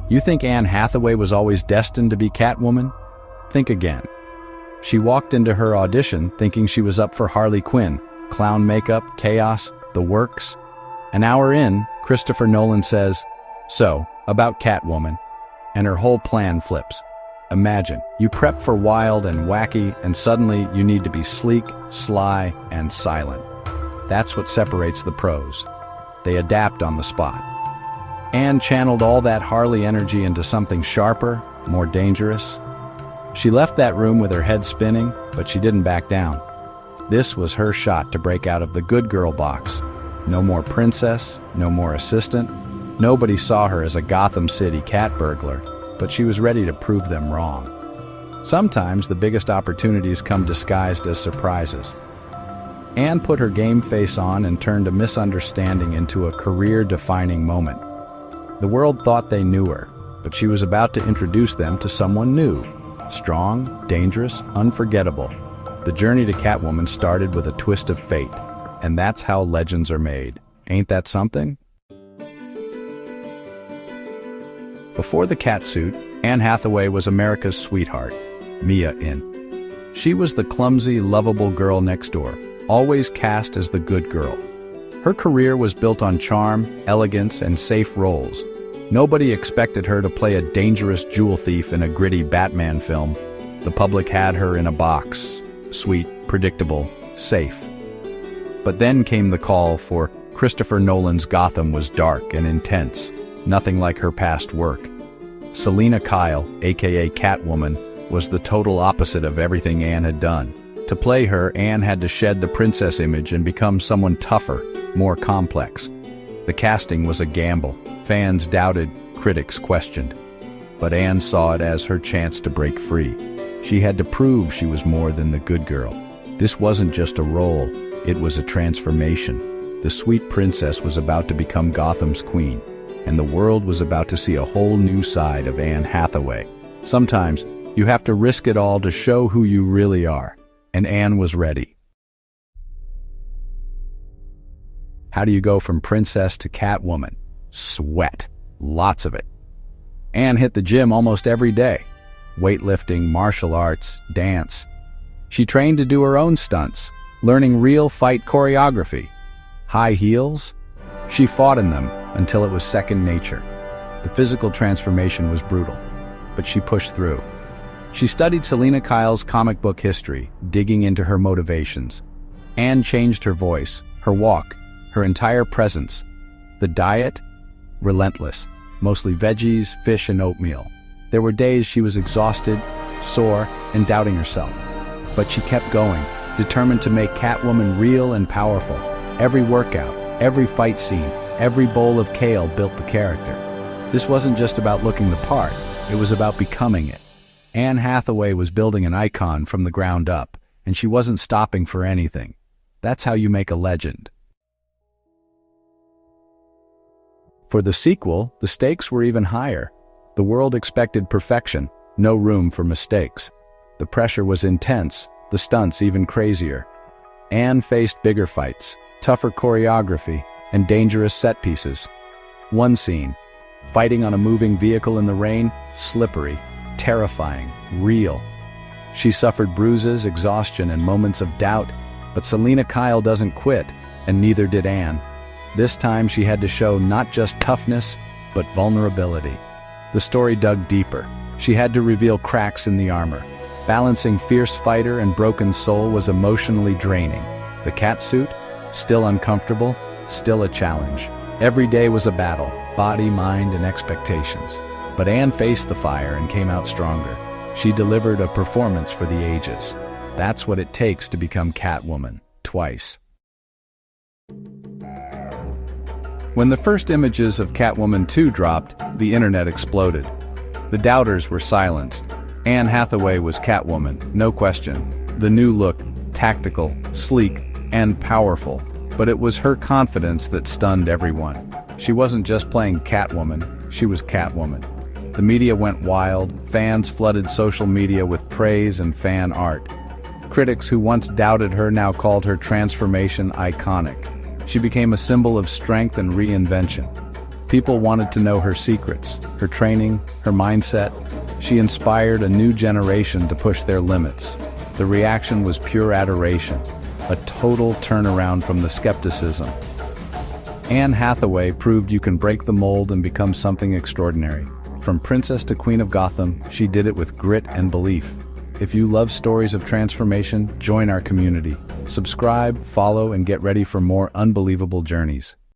You think Anne Hathaway was always destined to be Catwoman? Think again. She walked into her audition thinking she was up for Harley Quinn, clown makeup, chaos, the works. An hour in, Christopher Nolan says, "So, about Catwoman," and her whole plan flips. Imagine, you prep for wild and wacky, and suddenly you need to be sleek, sly, and silent. That's what separates the pros. They adapt on the spot. Anne channeled all that Harley energy into something sharper, more dangerous. She left that room with her head spinning, but she didn't back down. This was her shot to break out of the good girl box. No more princess, no more assistant. Nobody saw her as a Gotham City cat burglar, but she was ready to prove them wrong. Sometimes the biggest opportunities come disguised as surprises. Anne put her game face on and turned a misunderstanding into a career-defining moment. The world thought they knew her, but she was about to introduce them to someone new. Strong, dangerous, unforgettable. The journey to Catwoman started with a twist of fate, and that's how legends are made. Ain't that something? Before the catsuit, Anne Hathaway was America's sweetheart, Mia in. She was the clumsy, lovable girl next door, always cast as the good girl. Her career was built on charm, elegance, and safe roles. Nobody expected her to play a dangerous jewel thief in a gritty Batman film. The public had her in a box. Sweet, predictable, safe. But then came the call, for Christopher Nolan's Gotham was dark and intense, nothing like her past work. Selina Kyle, aka Catwoman, was the total opposite of everything Anne had done. To play her, Anne had to shed the princess image and become someone tougher, more complex. The casting was a gamble. Fans doubted, critics questioned. But Anne saw it as her chance to break free. She had to prove she was more than the good girl. This wasn't just a role, it was a transformation. The sweet princess was about to become Gotham's queen, and the world was about to see a whole new side of Anne Hathaway. Sometimes, you have to risk it all to show who you really are, and Anne was ready. How do you go from princess to Catwoman? Sweat. Lots of it. Anne hit the gym almost every day. Weightlifting, martial arts, dance. She trained to do her own stunts, learning real fight choreography. High heels? She fought in them until it was second nature. The physical transformation was brutal, but she pushed through. She studied Selina Kyle's comic book history, digging into her motivations. Anne changed her voice, her walk, her entire presence. The diet? Relentless. Mostly veggies, fish, and oatmeal. There were days she was exhausted, sore, and doubting herself. But she kept going, determined to make Catwoman real and powerful. Every workout, every fight scene, every bowl of kale built the character. This wasn't just about looking the part, it was about becoming it. Anne Hathaway was building an icon from the ground up, and she wasn't stopping for anything. That's how you make a legend. For the sequel, the stakes were even higher. The world expected perfection, no room for mistakes. The pressure was intense, the stunts even crazier. Anne faced bigger fights, tougher choreography, and dangerous set pieces. One scene, fighting on a moving vehicle in the rain, slippery, terrifying, real. She suffered bruises, exhaustion, and moments of doubt, but Selina Kyle doesn't quit, and neither did Anne. This time she had to show not just toughness, but vulnerability. The story dug deeper. She had to reveal cracks in the armor. Balancing fierce fighter and broken soul was emotionally draining. The catsuit? Still uncomfortable, still a challenge. Every day was a battle, body, mind, and expectations. But Anne faced the fire and came out stronger. She delivered a performance for the ages. That's what it takes to become Catwoman, twice. When the first images of Catwoman 2 dropped, the internet exploded. The doubters were silenced. Anne Hathaway was Catwoman, no question. The new look, tactical, sleek, and powerful. But it was her confidence that stunned everyone. She wasn't just playing Catwoman, she was Catwoman. The media went wild, fans flooded social media with praise and fan art. Critics who once doubted her now called her transformation iconic. She became a symbol of strength and reinvention. People wanted to know her secrets, her training, her mindset. She inspired a new generation to push their limits. The reaction was pure adoration, a total turnaround from the skepticism. Anne Hathaway proved you can break the mold and become something extraordinary. From princess to queen of Gotham, she did it with grit and belief. If you love stories of transformation, join our community. Subscribe, follow, and get ready for more unbelievable journeys.